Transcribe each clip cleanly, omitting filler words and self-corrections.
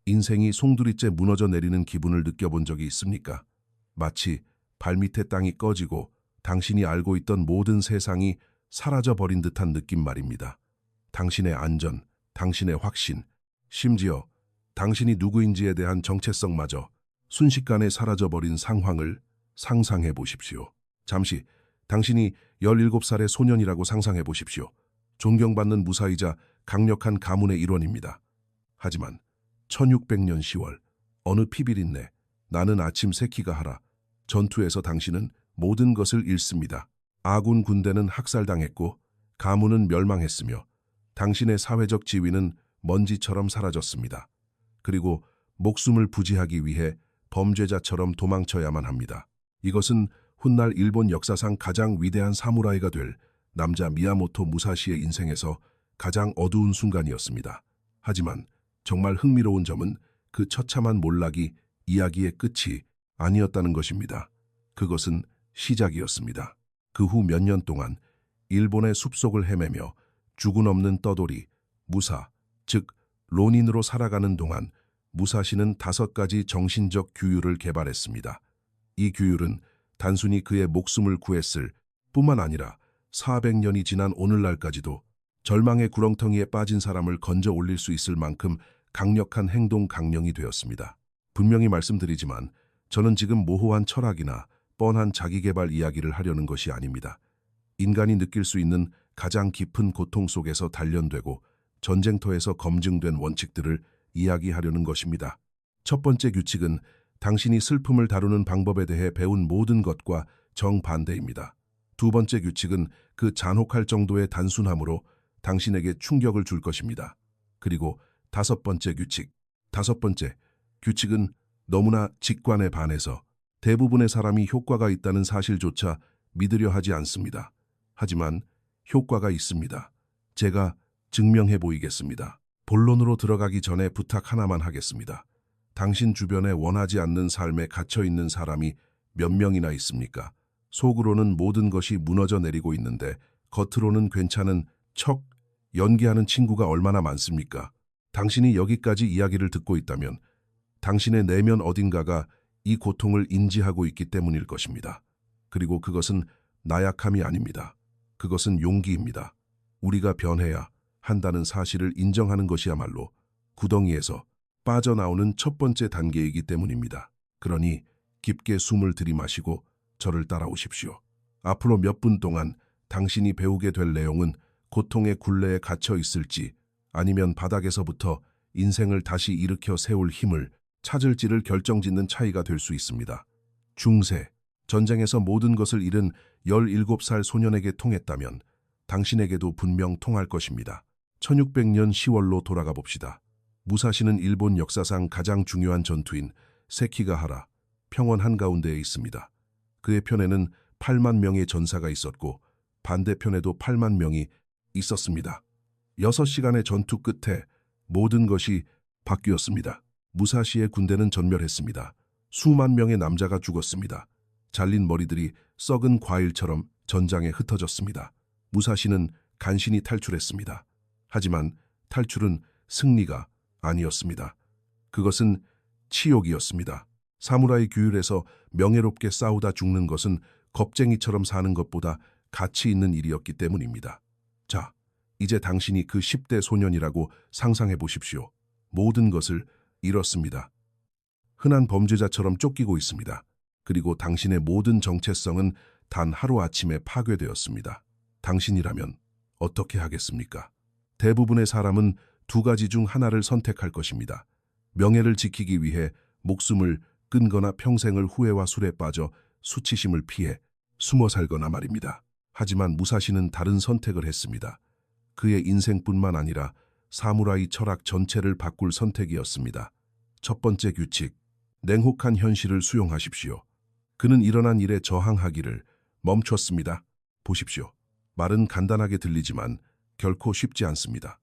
인생이 송두리째 무너져 내리는 기분을 느껴본 적이 있습니까? 마치 발밑에 땅이 꺼지고 당신이 알고 있던 모든 세상이 사라져버린 듯한 느낌 말입니다. 당신의 안전, 당신의 확신, 심지어 당신이 누구인지에 대한 정체성마저 순식간에 사라져버린 상황을 상상해 보십시오. 잠시 당신이 17살의 소년이라고 상상해 보십시오. 존경받는 무사이자 강력한 가문의 일원입니다. 하지만 1600년 10월 어느 피비린내 나는 아침 새끼가 하라 전투에서 당신은 모든 것을 잃습니다. 아군 군대는 학살당했고 가문은 멸망했으며 당신의 사회적 지위는 먼지처럼 사라졌습니다. 그리고 목숨을 부지하기 위해 범죄자처럼 도망쳐야만 합니다. 이것은 훗날 일본 역사상 가장 위대한 사무라이가 될 남자 미야모토 무사시의 인생에서 가장 어두운 순간이었습니다. 하지만 정말 흥미로운 점은 그 처참한 몰락이 이야기의 끝이 아니었다는 것입니다. 그것은 시작이었습니다. 그 후 몇 년 동안 일본의 숲속을 헤매며 죽은 없는 떠돌이, 무사, 즉 론인으로 살아가는 동안 무사시는 5가지 정신적 규율을 개발했습니다. 이 규율은 단순히 그의 목숨을 구했을 뿐만 아니라 400년이 지난 오늘날까지도 절망의 구렁텅이에 빠진 사람을 건져 올릴 수 있을 만큼 강력한 행동 강령이 되었습니다. 분명히 말씀드리지만 저는 지금 모호한 철학이나 뻔한 자기개발 이야기를 하려는 것이 아닙니다. 인간이 느낄 수 있는 가장 깊은 고통 속에서 단련되고 전쟁터에서 검증된 원칙들을 이야기하려는 것입니다. 첫 번째 규칙은 당신이 슬픔을 다루는 방법에 대해 배운 모든 것과 정반대입니다. 두 번째 규칙은 그 잔혹할 정도의 단순함으로 당신에게 충격을 줄 것입니다. 그리고 다섯 번째 규칙은 너무나 직관에 반해서 대부분의 사람이 효과가 있다는 사실조차 믿으려 하지 않습니다. 하지만 효과가 있습니다. 제가 증명해 보이겠습니다. 본론으로 들어가기 전에 부탁 하나만 하겠습니다. 당신 주변에 원하지 않는 삶에 갇혀 있는 사람이 몇 명이나 있습니까? 속으로는 모든 것이 무너져 내리고 있는데 겉으로는 괜찮은 척 연기하는 친구가 얼마나 많습니까? 당신이 여기까지 이야기를 듣고 있다면 당신의 내면 어딘가가 이 고통을 인지하고 있기 때문일 것입니다. 그리고 그것은 나약함이 아닙니다. 그것은 용기입니다. 우리가 변해야 한다는 사실을 인정하는 것이야말로 구덩이에서 빠져나오는 첫 번째 단계이기 때문입니다. 그러니 깊게 숨을 들이마시고 저를 따라오십시오. 앞으로 몇 분 동안 당신이 배우게 될 내용은 고통의 굴레에 갇혀 있을지 아니면 바닥에서부터 인생을 다시 일으켜 세울 힘을 찾을지를 결정짓는 차이가 될 수 있습니다. 중세, 전쟁에서 모든 것을 잃은 17살 소년에게 통했다면 당신에게도 분명 통할 것입니다. 1600년 10월로 돌아가 봅시다. 무사시는 일본 역사상 가장 중요한 전투인 세키가하라, 평원 한가운데에 있습니다. 그의 편에는 8만 명의 전사가 있었고 반대편에도 8만 명이 있었습니다. 6시간의 전투 끝에 모든 것이 바뀌었습니다. 무사시의 군대는 전멸했습니다. 수만 명의 남자가 죽었습니다. 잘린 머리들이 썩은 과일처럼 전장에 흩어졌습니다. 무사시는 간신히 탈출했습니다. 하지만 탈출은 승리가 아니었습니다. 그것은 치욕이었습니다. 사무라이 규율에서 명예롭게 싸우다 죽는 것은 겁쟁이처럼 사는 것보다 가치 있는 일이었기 때문입니다. 자, 이제 당신이 그 10대 소년이라고 상상해 보십시오. 모든 것을 잃었습니다. 흔한 범죄자처럼 쫓기고 있습니다. 그리고 당신의 모든 정체성은 단 하루아침에 파괴되었습니다. 당신이라면 어떻게 하겠습니까? 대부분의 사람은 2가지 중 하나를 선택할 것입니다. 명예를 지키기 위해 목숨을 끊거나 평생을 후회와 술에 빠져 수치심을 피해 숨어 살거나 말입니다. 하지만 무사시는 다른 선택을 했습니다. 그의 인생뿐만 아니라 사무라이 철학 전체를 바꿀 선택이었습니다. 첫 번째 규칙, 냉혹한 현실을 수용하십시오. 그는 일어난 일에 저항하기를 멈췄습니다. 보십시오. 말은 간단하게 들리지만 결코 쉽지 않습니다.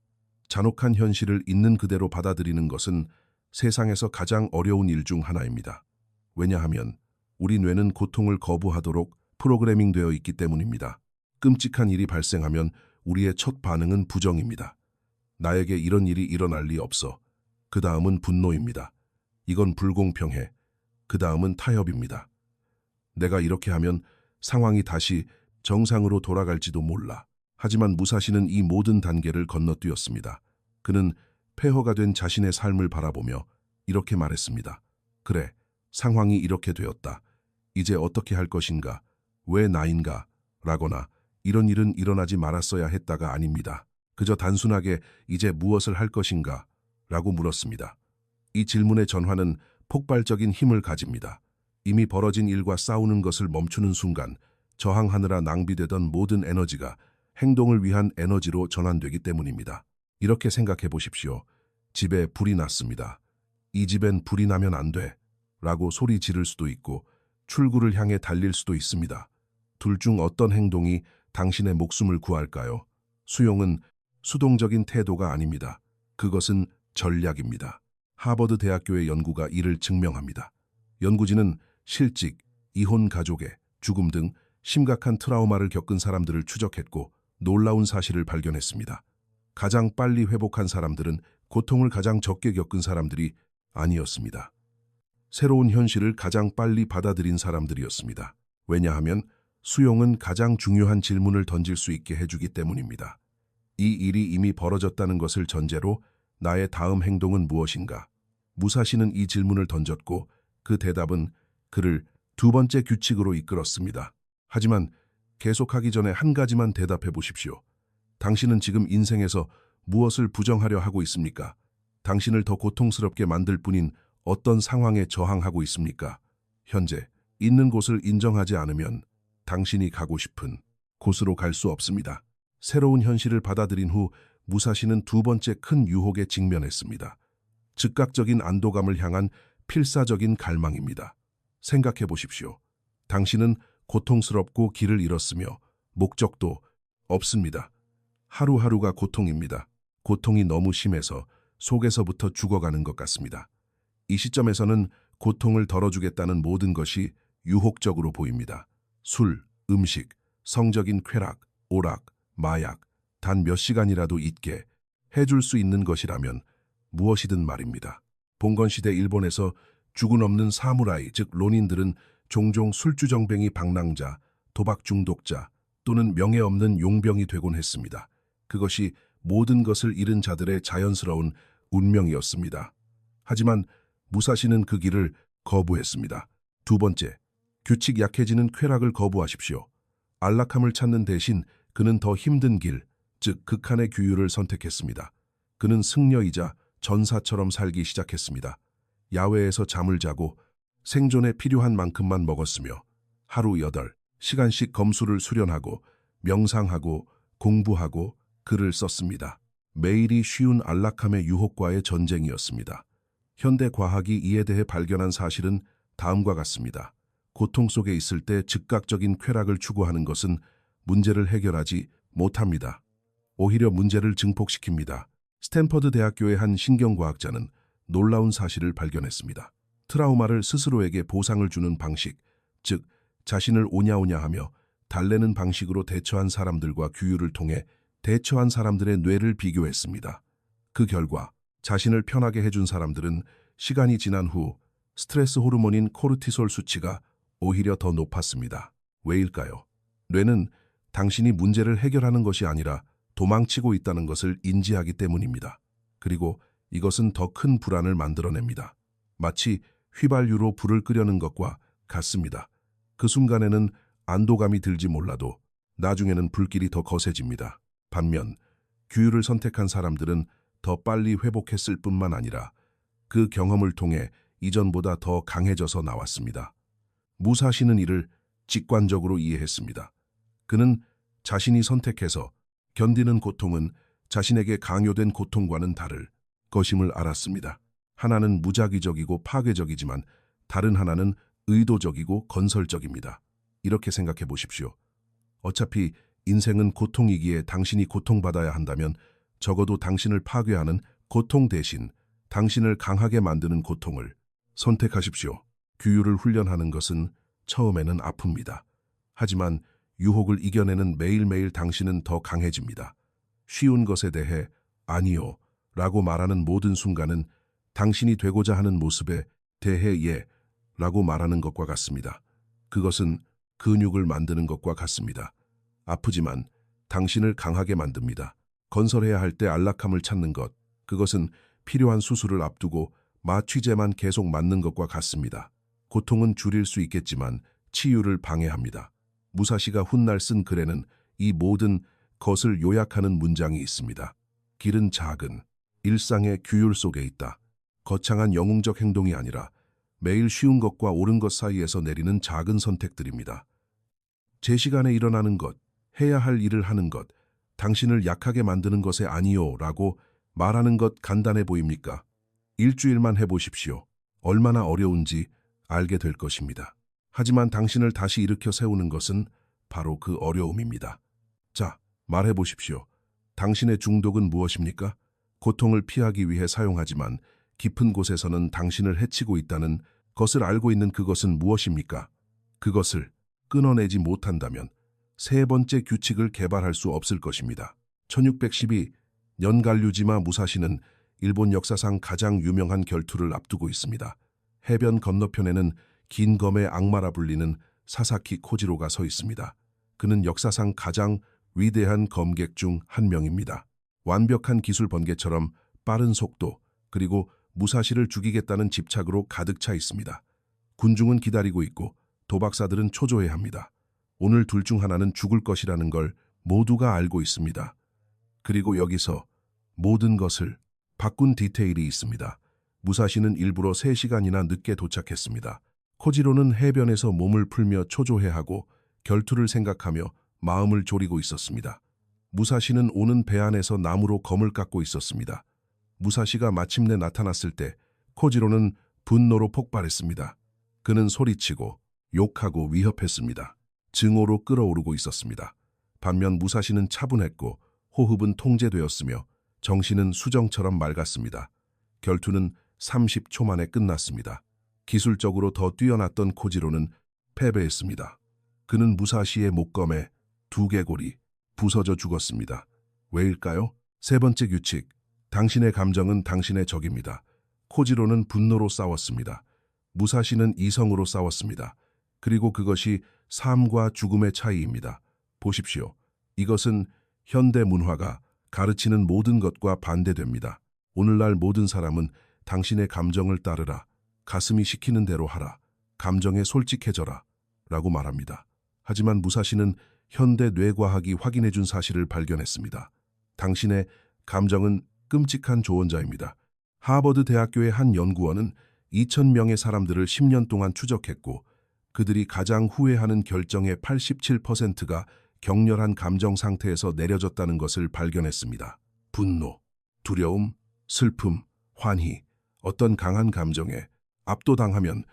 잔혹한 현실을 있는 그대로 받아들이는 것은 세상에서 가장 어려운 일 중 하나입니다. 왜냐하면 우리 뇌는 고통을 거부하도록 프로그래밍되어 있기 때문입니다. 끔찍한 일이 발생하면 우리의 첫 반응은 부정입니다. 나에게 이런 일이 일어날 리 없어. 그 다음은 분노입니다. 이건 불공평해. 그 다음은 타협입니다. 내가 이렇게 하면 상황이 다시 정상으로 돌아갈지도 몰라. 하지만 무사시는 이 모든 단계를 건너뛰었습니다. 그는 폐허가 된 자신의 삶을 바라보며 이렇게 말했습니다. 그래, 상황이 이렇게 되었다. 이제 어떻게 할 것인가? 왜 나인가? 라거나 이런 일은 일어나지 말았어야 했다가 아닙니다. 그저 단순하게 이제 무엇을 할 것인가? 라고 물었습니다. 이 질문의 전화는 폭발적인 힘을 가집니다. 이미 벌어진 일과 싸우는 것을 멈추는 순간 저항하느라 낭비되던 모든 에너지가 행동을 위한 에너지로 전환되기 때문입니다. 이렇게 생각해 보십시오. 집에 불이 났습니다. 이 집엔 불이 나면 안 돼. 라고 소리 지를 수도 있고 출구를 향해 달릴 수도 있습니다. 둘 중 어떤 행동이 당신의 목숨을 구할까요? 수용은 수동적인 태도가 아닙니다. 그것은 전략입니다. 하버드 대학교의 연구가 이를 증명합니다. 연구진은 실직, 이혼 가족의 죽음 등 심각한 트라우마를 겪은 사람들을 추적했고 놀라운 사실을 발견했습니다. 가장 빨리 회복한 사람들은 고통을 가장 적게 겪은 사람들이 아니었습니다. 새로운 현실을 가장 빨리 받아들인 사람들이었습니다. 왜냐하면 수용은 가장 중요한 질문을 던질 수 있게 해주기 때문입니다. 이 일이 이미 벌어졌다는 것을 전제로 나의 다음 행동은 무엇인가? 무사시는 이 질문을 던졌고 그 대답은 그를 두 번째 규칙으로 이끌었습니다. 하지만 계속하기 전에 한 가지만 대답해 보십시오. 당신은 지금 인생에서 무엇을 부정하려 하고 있습니까? 당신을 더 고통스럽게 만들 뿐인 어떤 상황에 저항하고 있습니까? 현재 있는 곳을 인정하지 않으면 당신이 가고 싶은 곳으로 갈 수 없습니다. 새로운 현실을 받아들인 후 무사시는 두 번째 큰 유혹에 직면했습니다. 즉각적인 안도감을 향한 필사적인 갈망입니다. 생각해 보십시오. 당신은 고통스럽고 길을 잃었으며 목적도 없습니다. 하루하루가 고통입니다. 고통이 너무 심해서 속에서부터 죽어가는 것 같습니다. 이 시점에서는 고통을 덜어주겠다는 모든 것이 유혹적으로 보입니다. 술, 음식, 성적인 쾌락, 오락, 마약, 단 몇 시간이라도 있게 해줄 수 있는 것이라면 무엇이든 말입니다. 봉건시대 일본에서 죽은 없는 사무라이, 즉 론인들은 종종 술주정뱅이 방랑자, 도박 중독자 또는 명예 없는 용병이 되곤 했습니다. 그것이 모든 것을 잃은 자들의 자연스러운 운명이었습니다. 하지만 무사시는 그 길을 거부했습니다. 두 번째, 규칙 약해지는 쾌락을 거부하십시오. 안락함을 찾는 대신 그는 더 힘든 길, 즉 극한의 규율을 선택했습니다. 그는 승려이자 전사처럼 살기 시작했습니다. 야외에서 잠을 자고 생존에 필요한 만큼만 먹었으며 하루 8시간씩 검수를 수련하고 명상하고 공부하고 글을 썼습니다. 매일이 쉬운 안락함의 유혹과의 전쟁이었습니다. 현대 과학이 이에 대해 발견한 사실은 다음과 같습니다. 고통 속에 있을 때 즉각적인 쾌락을 추구하는 것은 문제를 해결하지 못합니다. 오히려 문제를 증폭시킵니다. 스탠퍼드 대학교의 한 신경과학자는 놀라운 사실을 발견했습니다. 트라우마를 스스로에게 보상을 주는 방식, 즉 자신을 오냐오냐하며 달래는 방식으로 대처한 사람들과 규율을 통해 대처한 사람들의 뇌를 비교했습니다. 그 결과 자신을 편하게 해준 사람들은 시간이 지난 후 스트레스 호르몬인 코르티솔 수치가 오히려 더 높았습니다. 왜일까요? 뇌는 당신이 문제를 해결하는 것이 아니라 도망치고 있다는 것을 인지하기 때문입니다. 그리고 이것은 더 큰 불안을 만들어냅니다. 마치 휘발유로 불을 끄려는 것과 같습니다. 그 순간에는 안도감이 들지 몰라도 나중에는 불길이 더 거세집니다. 반면 규율을 선택한 사람들은 더 빨리 회복했을 뿐만 아니라 그 경험을 통해 이전보다 더 강해져서 나왔습니다. 무사시는 이를 직관적으로 이해했습니다. 그는 자신이 선택해서 견디는 고통은 자신에게 강요된 고통과는 다를 것임을 알았습니다. 하나는 무작위적이고 파괴적이지만 다른 하나는 의도적이고 건설적입니다. 이렇게 생각해 보십시오. 어차피 인생은 고통이기에 당신이 고통받아야 한다면 적어도 당신을 파괴하는 고통 대신 당신을 강하게 만드는 고통을 선택하십시오. 규율을 훈련하는 것은 처음에는 아픕니다. 하지만 유혹을 이겨내는 매일매일 당신은 더 강해집니다. 쉬운 것에 대해 아니요 라고 말하는 모든 순간은 당신이 되고자 하는 모습에 대해 예 라고 말하는 것과 같습니다. 그것은 근육을 만드는 것과 같습니다. 아프지만 당신을 강하게 만듭니다. 건설해야 할 때 안락함을 찾는 것, 그것은 필요한 수술을 앞두고 마취제만 계속 맞는 것과 같습니다. 고통은 줄일 수 있겠지만 치유를 방해합니다. 무사시가 훗날 쓴 글에는 이 모든 것을 요약하는 문장이 있습니다. 길은 작은 일상의 규율 속에 있다. 거창한 영웅적 행동이 아니라 매일 쉬운 것과 옳은 것 사이에서 내리는 작은 선택들입니다. 제 시간에 일어나는 것, 해야 할 일을 하는 것, 당신을 약하게 만드는 것에 아니요 라고 말하는 것 간단해 보입니까? 일주일만 해보십시오. 얼마나 어려운지 알게 될 것입니다. 하지만 당신을 다시 일으켜 세우는 것은 바로 그 어려움입니다. 자, 말해보십시오. 당신의 중독은 무엇입니까? 고통을 피하기 위해 사용하지만 깊은 곳에서는 당신을 해치고 있다는 것을 알고 있는 그것은 무엇입니까? 그것을 끊어내지 못한다면 세 번째 규칙을 개발할 수 없을 것입니다. 1612 연갈류지마 무사시는 일본 역사상 가장 유명한 결투를 앞두고 있습니다. 해변 건너편에는 긴 검의 악마라 불리는 사사키 코지로가 서 있습니다. 그는 역사상 가장 위대한 검객 중 한 명입니다. 완벽한 기술 번개처럼 빠른 속도, 그리고 무사시를 죽이겠다는 집착으로 가득 차 있습니다. 군중은 기다리고 있고 도박사들은 초조해합니다. 오늘 둘 중 하나는 죽을 것이라는 걸 모두가 알고 있습니다. 그리고 여기서 모든 것을 바꾼 디테일이 있습니다. 무사시는 일부러 3시간이나 늦게 도착했습니다. 코지로는 해변에서 몸을 풀며 초조해하고 결투를 생각하며 마음을 졸이고 있었습니다. 무사시는 오는 배 안에서 나무로 검을 깎고 있었습니다. 무사시가 마침내 나타났을 때 코지로는 분노로 폭발했습니다. 그는 소리치고 욕하고 위협했습니다. 증오로 끓어오르고 있었습니다. 반면 무사시는 차분했고 호흡은 통제되었으며 정신은 수정처럼 맑았습니다. 결투는 30초 만에 끝났습니다. 기술적으로 더 뛰어났던 코지로는 패배했습니다. 그는 무사시의 목검에 두개골이 부서져 죽었습니다. 왜일까요? 세 번째 규칙, 당신의 감정은 당신의 적입니다. 코지로는 분노로 싸웠습니다. 무사시는 이성으로 싸웠습니다. 그리고 그것이 삶과 죽음의 차이입니다. 보십시오. 이것은 현대 문화가 가르치는 모든 것과 반대됩니다. 오늘날 모든 사람은 당신의 감정을 따르라, 가슴이 시키는 대로 하라, 감정에 솔직해져라 라고 말합니다. 하지만 무사시는 현대 뇌과학이 확인해준 사실을 발견했습니다. 당신의 감정은 끔찍한 조언자입니다. 하버드 대학교의 한 연구원은 2,000명의 사람들을 10년 동안 추적했고 그들이 가장 후회하는 결정의 87%가 격렬한 감정 상태에서 내려졌다는 것을 발견했습니다. 분노, 두려움, 슬픔, 환희, 어떤 강한 감정에 압도당하면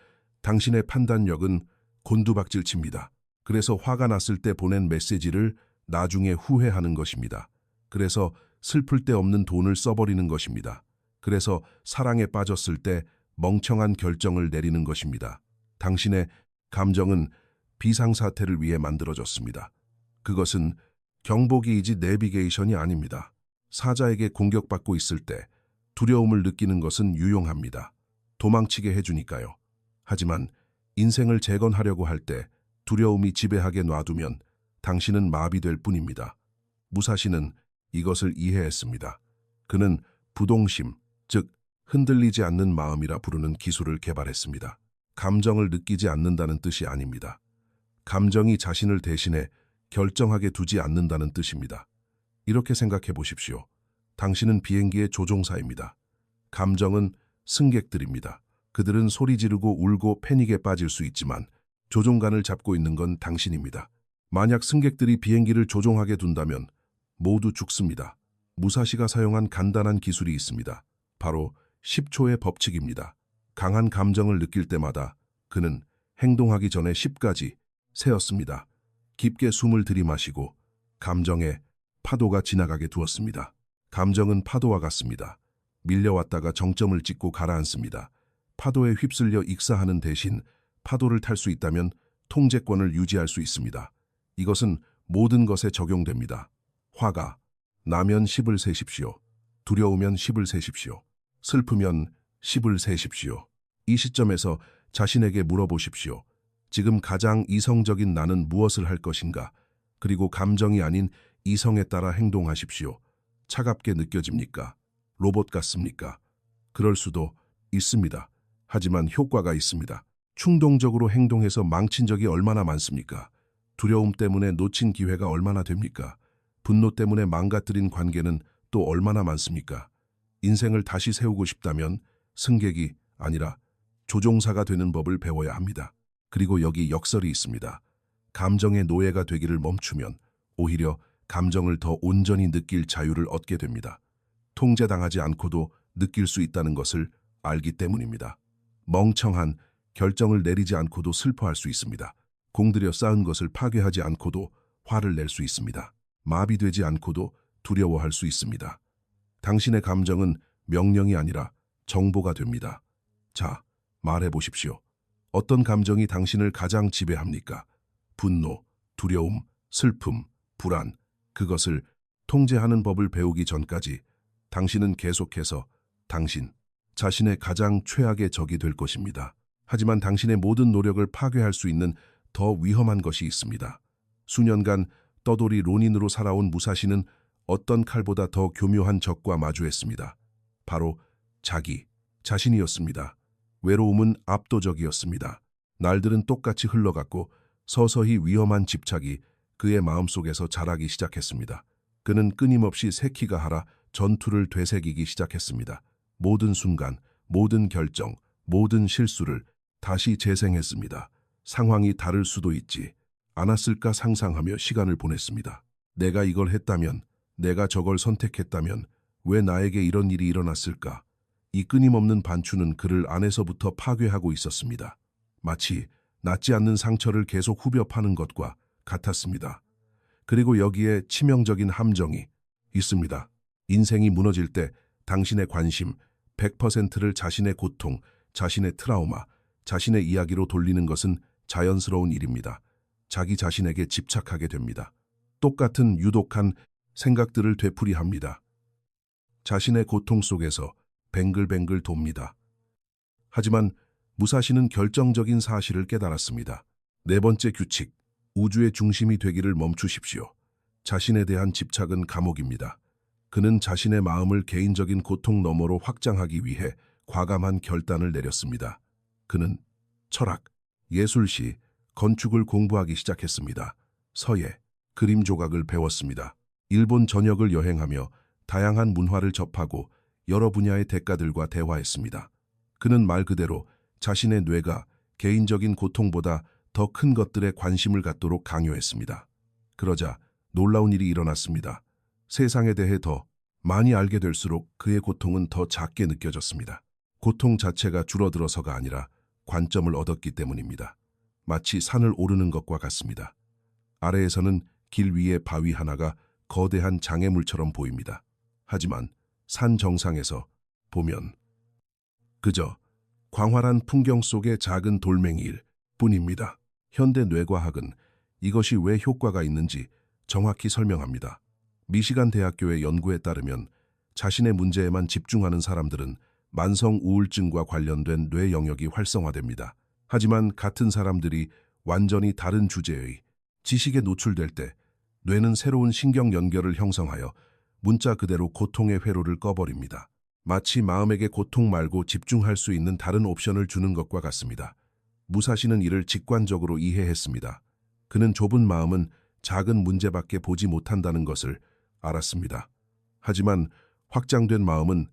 당신의 판단력은 곤두박질칩니다. 그래서 화가 났을 때 보낸 메시지를 나중에 후회하는 것입니다. 그래서 슬플 때 없는 돈을 써버리는 것입니다. 그래서 사랑에 빠졌을 때 멍청한 결정을 내리는 것입니다. 당신의 감정은 비상사태를 위해 만들어졌습니다. 그것은 경보기이지 내비게이션이 아닙니다. 사자에게 공격받고 있을 때 두려움을 느끼는 것은 유용합니다. 도망치게 해주니까요. 하지만 인생을 재건하려고 할 때 두려움이 지배하게 놔두면 당신은 마비될 뿐입니다. 무사시는 이것을 이해했습니다. 그는 부동심, 즉 흔들리지 않는 마음이라 부르는 기술을 개발했습니다. 감정을 느끼지 않는다는 뜻이 아닙니다. 감정이 자신을 대신해 결정하게 두지 않는다는 뜻입니다. 이렇게 생각해 보십시오. 당신은 비행기의 조종사입니다. 감정은 승객들입니다. 그들은 소리 지르고 울고 패닉에 빠질 수 있지만 조종관을 잡고 있는 건 당신입니다. 만약 승객들이 비행기를 조종하게 둔다면 모두 죽습니다. 무사시가 사용한 간단한 기술이 있습니다. 바로 10초의 법칙입니다. 강한 감정을 느낄 때마다 그는 행동하기 전에 10까지 세었습니다. 깊게 숨을 들이마시고 감정의 파도가 지나가게 두었습니다. 감정은 파도와 같습니다. 밀려왔다가 정점을 찍고 가라앉습니다. 파도에 휩쓸려 익사하는 대신 파도를 탈 수 있다면 통제권을 유지할 수 있습니다. 이것은 모든 것에 적용됩니다. 화가 나면 10을 세십시오. 두려우면 10을 세십시오. 슬프면 10을 세십시오. 이 시점에서 자신에게 물어보십시오. 지금 가장 이성적인 나는 무엇을 할 것인가? 그리고 감정이 아닌 이성에 따라 행동하십시오. 차갑게 느껴집니까? 로봇 같습니까? 그럴 수도 있습니다. 하지만 효과가 있습니다. 충동적으로 행동해서 망친 적이 얼마나 많습니까? 두려움 때문에 놓친 기회가 얼마나 됩니까? 분노 때문에 망가뜨린 관계는 또 얼마나 많습니까? 인생을 다시 세우고 싶다면 승객이 아니라 조종사가 되는 법을 배워야 합니다. 그리고 여기 역설이 있습니다. 감정의 노예가 되기를 멈추면 오히려 감정을 더 온전히 느낄 자유를 얻게 됩니다. 통제당하지 않고도 느낄 수 있다는 것을 알기 때문입니다. 멍청한 결정을 내리지 않고도 슬퍼할 수 있습니다. 공들여 쌓은 것을 파괴하지 않고도 화를 낼 수 있습니다. 마비되지 않고도 두려워할 수 있습니다. 당신의 감정은 명령이 아니라 정보가 됩니다. 자, 말해보십시오. 어떤 감정이 당신을 가장 지배합니까? 분노, 두려움, 슬픔, 불안, 그것을 통제하는 법을 배우기 전까지 당신은 계속해서 당신 자신의 가장 최악의 적이 될 것입니다. 하지만 당신의 모든 노력을 파괴할 수 있는 더 위험한 것이 있습니다. 수년간 떠돌이 론인으로 살아온 무사시는 어떤 칼보다 더 교묘한 적과 마주했습니다. 바로 자기 자신이었습니다. 외로움은 압도적이었습니다. 날들은 똑같이 흘러갔고 서서히 위험한 집착이 그의 마음속에서 자라기 시작했습니다. 그는 끊임없이 새끼가 하라 전투를 되새기기 시작했습니다. 모든 순간, 모든 결정, 모든 실수를 다시 재생했습니다. 상황이 다를 수도 있지 않았을까 상상하며 시간을 보냈습니다. 내가 이걸 했다면, 내가 저걸 선택했다면 왜 나에게 이런 일이 일어났을까? 이 끊임없는 반추는 그를 안에서부터 파괴하고 있었습니다. 마치 낫지 않는 상처를 계속 후벼 파는 것과 같았습니다. 그리고 여기에 치명적인 함정이 있습니다. 인생이 무너질 때 당신의 관심 100%를 자신의 고통, 자신의 트라우마, 자신의 이야기로 돌리는 것은 자연스러운 일입니다. 자기 자신에게 집착하게 됩니다. 똑같은 유독한 생각들을 되풀이합니다. 자신의 고통 속에서 뱅글뱅글 돕니다. 하지만 무사시는 결정적인 사실을 깨달았습니다. 네 번째 규칙, 우주의 중심이 되기를 멈추십시오. 자신에 대한 집착은 감옥입니다. 그는 자신의 마음을 개인적인 고통 너머로 확장하기 위해 과감한 결단을 내렸습니다. 그는 철학, 예술시, 건축을 공부하기 시작했습니다. 서예, 그림 조각을 배웠습니다. 일본 전역을 여행하며 다양한 문화를 접하고 여러 분야의 대가들과 대화했습니다. 그는 말 그대로 자신의 뇌가 개인적인 고통보다 더 큰 것들에 관심을 갖도록 강요했습니다. 그러자 놀라운 일이 일어났습니다. 세상에 대해 더 많이 알게 될수록 그의 고통은 더 작게 느껴졌습니다. 고통 자체가 줄어들어서가 아니라 관점을 얻었기 때문입니다. 마치 산을 오르는 것과 같습니다. 아래에서는 길 위에 바위 하나가 거대한 장애물처럼 보입니다. 하지만 산 정상에서 보면 그저 광활한 풍경 속의 작은 돌멩이일 뿐입니다. 현대 뇌과학은 이것이 왜 효과가 있는지 정확히 설명합니다. 미시간 대학교의 연구에 따르면 자신의 문제에만 집중하는 사람들은 만성 우울증과 관련된 뇌 영역이 활성화됩니다. 하지만 같은 사람들이 완전히 다른 주제의 지식에 노출될 때 뇌는 새로운 신경 연결을 형성하여 문자 그대로 고통의 회로를 꺼버립니다. 마치 마음에게 고통 말고 집중할 수 있는 다른 옵션을 주는 것과 같습니다. 무사시는 이를 직관적으로 이해했습니다. 그는 좁은 마음은 작은 문제밖에 보지 못한다는 것을 알았습니다. 하지만 확장된 마음은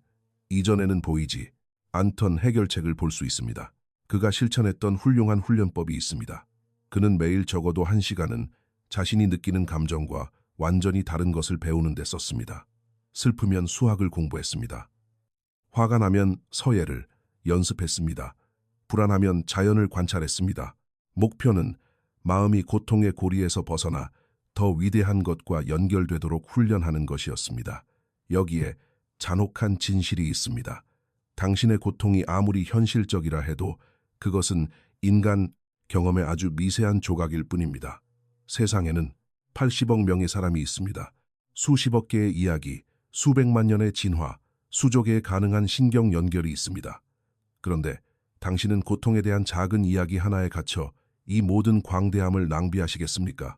이전에는 보이지 않던 해결책을 볼 수 있습니다. 그가 실천했던 훌륭한 훈련법이 있습니다. 그는 매일 적어도 1시간은 자신이 느끼는 감정과 완전히 다른 것을 배우는 데 썼습니다. 슬프면 수학을 공부했습니다. 화가 나면 서예를 연습했습니다. 불안하면 자연을 관찰했습니다. 목표는 마음이 고통의 고리에서 벗어나 더 위대한 것과 연결되도록 훈련하는 것이었습니다. 여기에 잔혹한 진실이 있습니다. 당신의 고통이 아무리 현실적이라 해도 그것은 인간 경험의 아주 미세한 조각일 뿐입니다. 세상에는 80억 명의 사람이 있습니다. 수십억 개의 이야기, 수백만 년의 진화, 수조 개의 가능한 신경 연결이 있습니다. 그런데 당신은 고통에 대한 작은 이야기 하나에 갇혀 이 모든 광대함을 낭비하시겠습니까?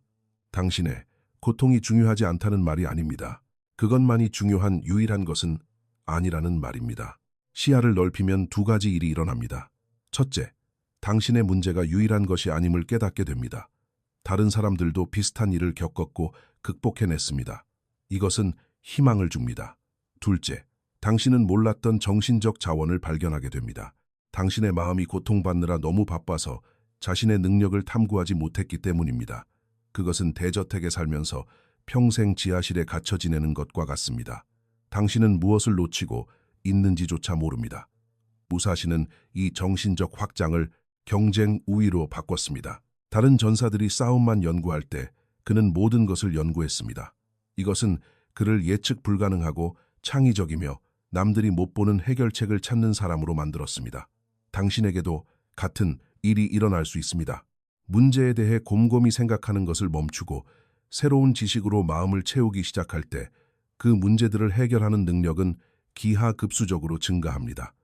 당신의 고통이 중요하지 않다는 말이 아닙니다. 그것만이 중요한 유일한 것은 아니라는 말입니다. 시야를 넓히면 두 가지 일이 일어납니다. 첫째, 당신의 문제가 유일한 것이 아님을 깨닫게 됩니다. 다른 사람들도 비슷한 일을 겪었고 극복해냈습니다. 이것은 희망을 줍니다. 둘째, 당신은 몰랐던 정신적 자원을 발견하게 됩니다. 당신의 마음이 고통받느라 너무 바빠서 자신의 능력을 탐구하지 못했기 때문입니다. 그것은 대저택에 살면서 평생 지하실에 갇혀 지내는 것과 같습니다. 당신은 무엇을 놓치고 있는지조차 모릅니다. 무사시는 이 정신적 확장을 경쟁 우위로 바꿨습니다. 다른 전사들이 싸움만 연구할 때 그는 모든 것을 연구했습니다. 이것은 그를 예측 불가능하고 창의적이며 남들이 못 보는 해결책을 찾는 사람으로 만들었습니다. 당신에게도 같은 일이 일어날 수 있습니다. 문제에 대해 곰곰이 생각하는 것을 멈추고 새로운 지식으로 마음을 채우기 시작할 때 그 문제들을 해결하는 능력은 기하급수적으로 증가합니다.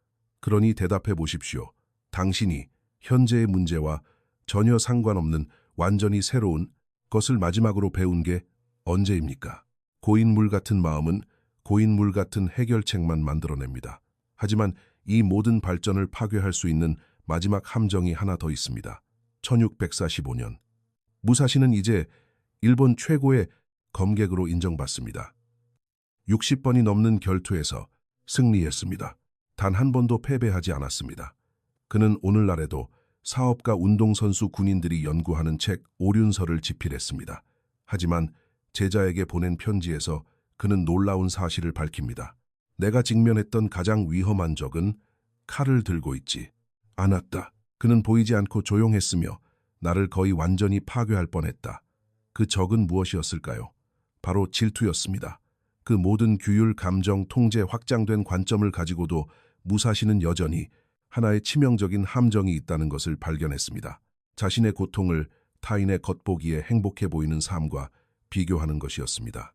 그러니 대답해 보십시오. 당신이 현재의 문제와 전혀 상관없는 완전히 새로운 것을 마지막으로 배운 게 언제입니까? 고인물 같은 마음은 고인물 같은 해결책만 만들어냅니다. 하지만 이 모든 발전을 파괴할 수 있는 마지막 함정이 하나 더 있습니다. 1645년. 무사시는 이제 일본 최고의 검객으로 인정받습니다. 60번이 넘는 결투에서 승리했습니다. 단 한 번도 패배하지 않았습니다. 그는 오늘날에도 사업가, 운동선수, 군인들이 연구하는 책 오륜서를 집필했습니다. 하지만 제자에게 보낸 편지에서 그는 놀라운 사실을 밝힙니다. 내가 직면했던 가장 위험한 적은 칼을 들고 있지 않았다. 그는 보이지 않고 조용했으며 나를 거의 완전히 파괴할 뻔했다. 그 적은 무엇이었을까요? 바로 질투였습니다. 그 모든 규율, 감정, 통제, 확장된 관점을 가지고도 무사시는 여전히 하나의 치명적인 함정이 있다는 것을 발견했습니다. 자신의 고통을 타인의 겉보기에 행복해 보이는 삶과 비교하는 것이었습니다.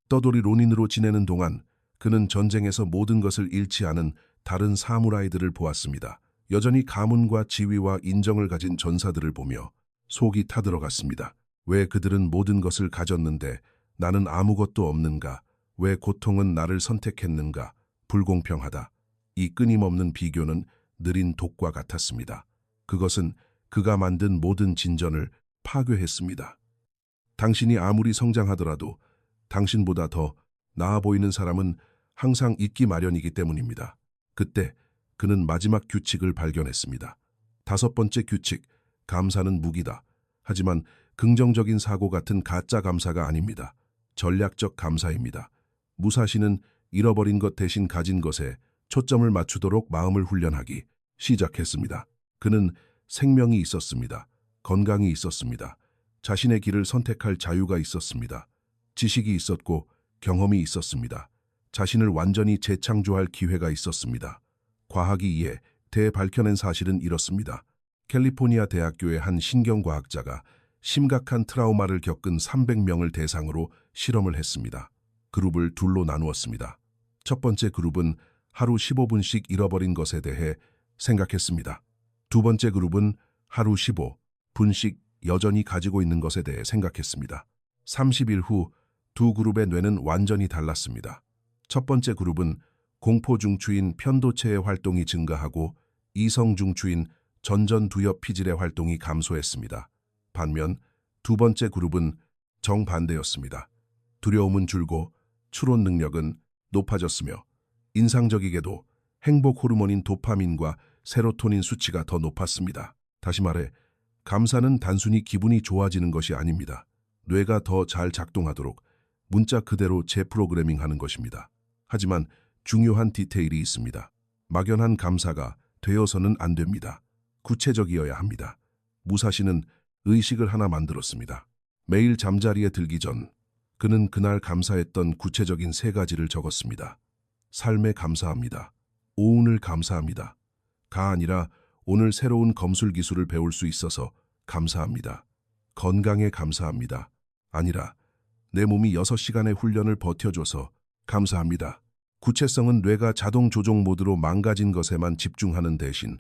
떠돌이 론인으로 지내는 동안 그는 전쟁에서 모든 것을 잃지 않은 다른 사무라이들을 보았습니다. 여전히 가문과 지위와 인정을 가진 전사들을 보며 속이 타들어갔습니다. 왜 그들은 모든 것을 가졌는데 나는 아무것도 없는가? 왜 고통은 나를 선택했는가? 불공평하다. 이 끊임없는 비교는 느린 독과 같았습니다. 그것은 그가 만든 모든 진전을 파괴했습니다. 당신이 아무리 성장하더라도 당신보다 더 나아 보이는 사람은 항상 있기 마련이기 때문입니다. 그때 그는 마지막 규칙을 발견했습니다. 5번째 규칙, 감사는 무기다. 하지만 긍정적인 사고 같은 가짜 감사가 아닙니다. 전략적 감사입니다. 무사시는 잃어버린 것 대신 가진 것에 초점을 맞추도록 마음을 훈련하기 시작했습니다. 그는 생명이 있었습니다. 건강이 있었습니다. 자신의 길을 선택할 자유가 있었습니다. 지식이 있었고 경험이 있었습니다. 자신을 완전히 재창조할 기회가 있었습니다. 과학이 이에 대밝혀낸 사실은 이렇습니다. 캘리포니아 대학교의 한 신경과학자가 심각한 트라우마를 겪은 300명을 대상으로 실험을 했습니다. 그룹을 둘로 나누었습니다. 첫 번째 그룹은 하루 15분씩 잃어버린 것에 대해 생각했습니다. 두 번째 그룹은 하루 15분씩 여전히 가지고 있는 것에 대해 생각했습니다. 30일 후 두 그룹의 뇌는 완전히 달랐습니다. 첫 번째 그룹은 공포 중추인 편도체의 활동이 증가하고 이성 중추인 전전두엽 피질의 활동이 감소했습니다. 반면 두 번째 그룹은 정반대였습니다. 두려움은 줄고 추론 능력은 높아졌으며 인상적이게도 행복 호르몬인 도파민과 세로토닌 수치가 더 높았습니다. 다시 말해 감사는 단순히 기분이 좋아지는 것이 아닙니다. 뇌가 더 잘 작동하도록 문자 그대로 재프로그래밍하는 것입니다. 하지만 중요한 디테일이 있습니다. 막연한 감사가 되어서는 안 됩니다. 구체적이어야 합니다. 무사시는 의식을 하나 만들었습니다. 매일 잠자리에 들기 전 그는 그날 감사했던 구체적인 3가지를 적었습니다. 삶에 감사합니다. 오운을 감사합니다. 가 아니라 오늘 새로운 검술 기술을 배울 수 있어서 감사합니다. 건강에 감사합니다. 아니라 내 몸이 6시간의 훈련을 버텨줘서 감사합니다. 구체성은 뇌가 자동 조종 모드로 망가진 것에만 집중하는 대신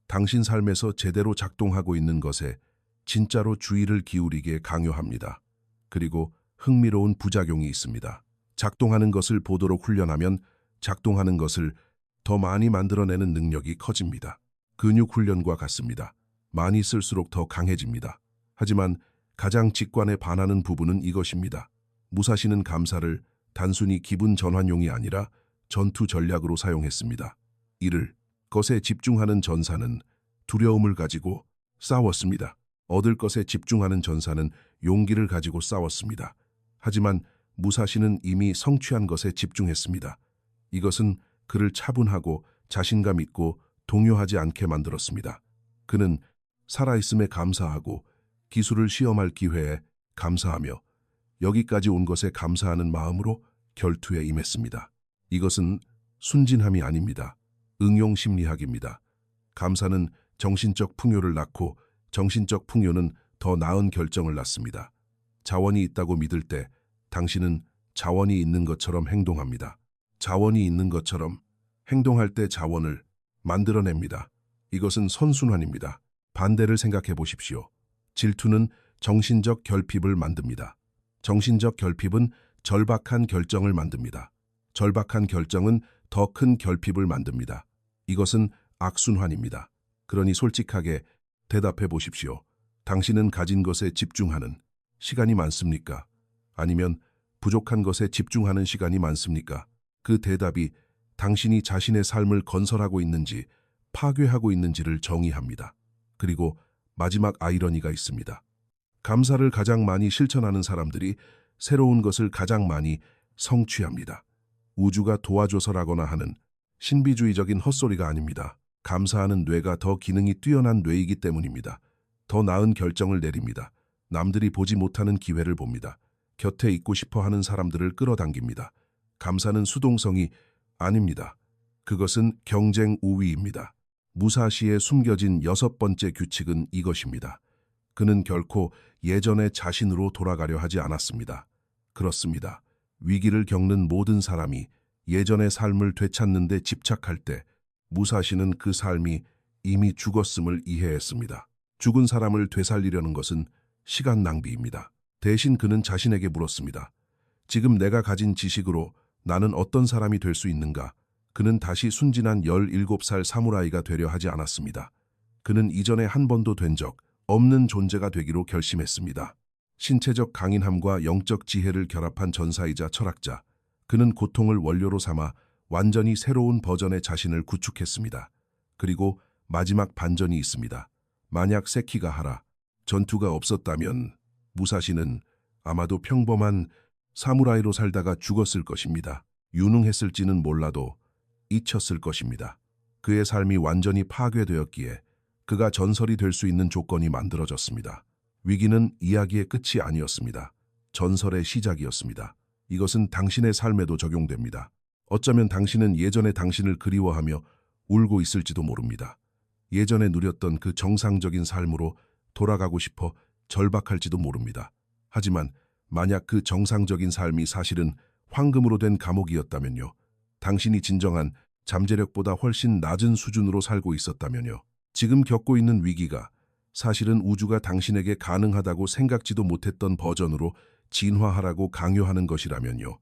당신 삶에서 제대로 작동하고 있는 것에 진짜로 주의를 기울이게 강요합니다. 그리고 흥미로운 부작용이 있습니다. 작동하는 것을 보도록 훈련하면 작동하는 것을 더 많이 만들어내는 능력이 커집니다. 근육 훈련과 같습니다. 많이 쓸수록 더 강해집니다. 하지만 가장 직관에 반하는 부분은 이것입니다. 무사시는 감사를 단순히 기분 전환용이 아니라 전투 전략으로 사용했습니다. 이를 것에 집중하는 전사는 두려움을 가지고 싸웠습니다. 얻을 것에 집중하는 전사는 용기를 가지고 싸웠습니다. 하지만 무사시는 이미 성취한 것에 집중했습니다. 이것은 그를 차분하고 자신감 있고 동요하지 않게 만들었습니다. 그는 살아있음에 감사하고 기술을 시험할 기회에 감사하며 여기까지 온 것에 감사하는 마음으로 결투에 임했습니다. 이것은 순진함이 아닙니다. 응용 심리학입니다. 감사는 정신적 풍요를 낳고 정신적 풍요는 더 나은 결정을 낳습니다. 자원이 있다고 믿을 때 당신은 자원이 있는 것처럼 행동합니다. 자원이 있는 것처럼 행동할 때 자원을 만들어냅니다. 이것은 선순환입니다. 반대를 생각해 보십시오. 질투는 정신적 결핍을 만듭니다. 정신적 결핍은 절박한 결정을 만듭니다. 절박한 결정은 더 큰 결핍을 만듭니다. 이것은 악순환입니다. 그러니 솔직하게 대답해 보십시오. 당신은 가진 것에 집중하는 시간이 많습니까? 아니면 부족한 것에 집중하는 시간이 많습니까? 그 대답이 당신이 자신의 삶을 건설하고 있는지 파괴하고 있는지를 정의합니다. 그리고 마지막 아이러니가 있습니다. 감사를 가장 많이 실천하는 사람들이 새로운 것을 가장 많이 성취합니다. 우주가 도와줘서라거나 하는 신비주의적인 헛소리가 아닙니다. 감사하는 뇌가 더 기능이 뛰어난 뇌이기 때문입니다. 더 나은 결정을 내립니다. 남들이 보지 못하는 기회를 봅니다. 곁에 있고 싶어 하는 사람들을 끌어당깁니다. 감사는 수동성이 아닙니다. 그것은 경쟁 우위입니다. 무사시에 숨겨진 6번째 규칙은 이것입니다. 그는 결코 예전의 자신으로 돌아가려 하지 않았습니다. 그렇습니다. 위기를 겪는 모든 사람이 예전의 삶을 되찾는 데 집착할 때 무사시는 그 삶이 이미 죽었음을 이해했습니다. 죽은 사람을 되살리려는 것은 시간 낭비입니다. 대신 그는 자신에게 물었습니다. 지금 내가 가진 지식으로 나는 어떤 사람이 될 수 있는가? 그는 다시 순진한 17살 사무라이가 되려 하지 않았습니다. 그는 이전에 한 번도 된 적 없는 존재가 되기로 결심했습니다. 신체적 강인함과 영적 지혜를 결합한 전사이자 철학자. 그는 고통을 원료로 삼아 완전히 새로운 버전의 자신을 구축했습니다. 그리고 마지막 반전이 있습니다. 만약 세키가하라 전투가 없었다면 무사시는 아마도 평범한 사무라이로 살다가 죽었을 것입니다. 유능했을지는 몰라도 잊혔을 것입니다. 그의 삶이 완전히 파괴되었기에 그가 전설이 될 수 있는 조건이 만들어졌습니다. 위기는 이야기의 끝이 아니었습니다. 전설의 시작이었습니다. 이것은 당신의 삶에도 적용됩니다. 어쩌면 당신은 예전의 당신을 그리워하며 울고 있을지도 모릅니다. 예전에 누렸던 그 정상적인 삶으로 돌아가고 싶어 절박할지도 모릅니다. 하지만 만약 그 정상적인 삶이 사실은 황금으로 된 감옥이었다면요. 당신이 진정한 잠재력보다 훨씬 낮은 수준으로 살고 있었다면요. 지금 겪고 있는 위기가 사실은 우주가 당신에게 가능하다고 생각지도 못했던 버전으로 진화하라고 강요하는 것이라면요.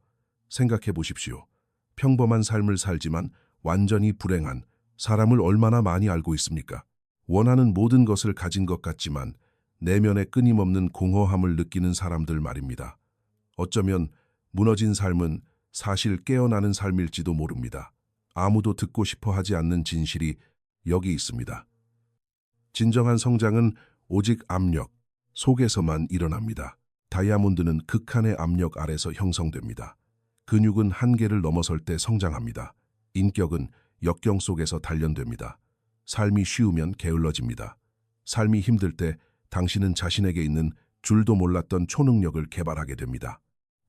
생각해 보십시오. 평범한 삶을 살지만 완전히 불행한 사람을 얼마나 많이 알고 있습니까? 원하는 모든 것을 가진 것 같지만 내면에 끊임없는 공허함을 느끼는 사람들 말입니다. 어쩌면 무너진 삶은 사실 깨어나는 삶일지도 모릅니다. 아무도 듣고 싶어 하지 않는 진실이 여기 있습니다. 진정한 성장은 오직 압력 속에서만 일어납니다. 다이아몬드는 극한의 압력 아래서 형성됩니다. 근육은 한계를 넘어설 때 성장합니다. 인격은 역경 속에서 단련됩니다. 삶이 쉬우면 게을러집니다. 삶이 힘들 때 당신은 자신에게 있는 줄도 몰랐던 초능력을 개발하게 됩니다.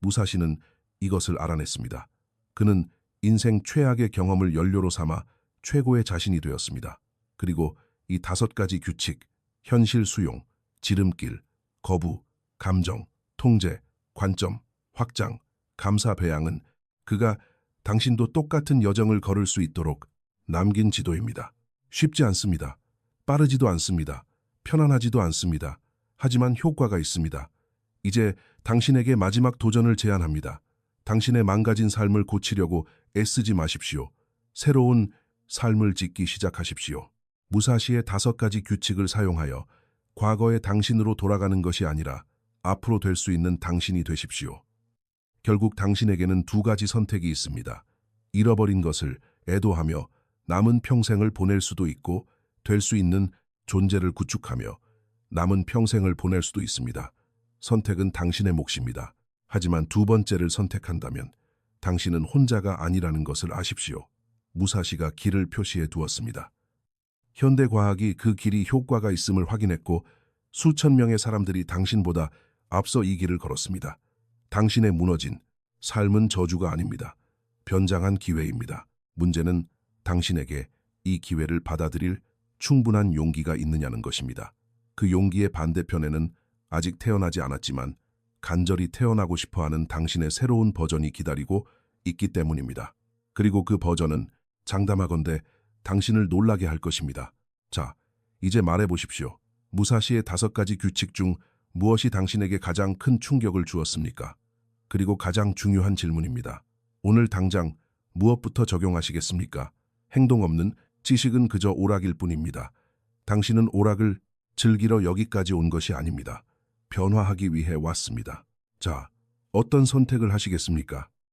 무사시는 이것을 알아냈습니다. 그는 인생 최악의 경험을 연료로 삼아 최고의 자신이 되었습니다. 그리고 이 5가지 규칙, 현실 수용, 지름길, 거부, 감정, 통제, 관점, 확장, 감사 배양은 그가 당신도 똑같은 여정을 걸을 수 있도록 남긴 지도입니다. 쉽지 않습니다. 빠르지도 않습니다. 편안하지도 않습니다. 하지만 효과가 있습니다. 이제 당신에게 마지막 도전을 제안합니다. 당신의 망가진 삶을 고치려고 애쓰지 마십시오. 새로운 삶을 짓기 시작하십시오. 무사시의 5가지 규칙을 사용하여 과거의 당신으로 돌아가는 것이 아니라 앞으로 될 수 있는 당신이 되십시오. 결국 당신에게는 2가지 선택이 있습니다. 잃어버린 것을 애도하며 남은 평생을 보낼 수도 있고 될 수 있는 존재를 구축하며 남은 평생을 보낼 수도 있습니다. 선택은 당신의 몫입니다. 하지만 2번째를 선택한다면 당신은 혼자가 아니라는 것을 아십시오. 무사시가 길을 표시해 두었습니다. 현대 과학이 그 길이 효과가 있음을 확인했고 수천 명의 사람들이 당신보다 앞서 이 길을 걸었습니다. 당신의 무너진 삶은 저주가 아닙니다. 변장한 기회입니다. 문제는 당신에게 이 기회를 받아들일 충분한 용기가 있느냐는 것입니다. 그 용기의 반대편에는 아직 태어나지 않았지만 간절히 태어나고 싶어하는 당신의 새로운 버전이 기다리고 있기 때문입니다. 그리고 그 버전은 장담하건대 당신을 놀라게 할 것입니다. 자, 이제 말해보십시오. 무사시의 5가지 규칙 중 무엇이 당신에게 가장 큰 충격을 주었습니까? 그리고 가장 중요한 질문입니다. 오늘 당장 무엇부터 적용하시겠습니까? 행동 없는 지식은 그저 오락일 뿐입니다. 당신은 오락을 즐기러 여기까지 온 것이 아닙니다. 변화하기 위해 왔습니다. 자, 어떤 선택을 하시겠습니까?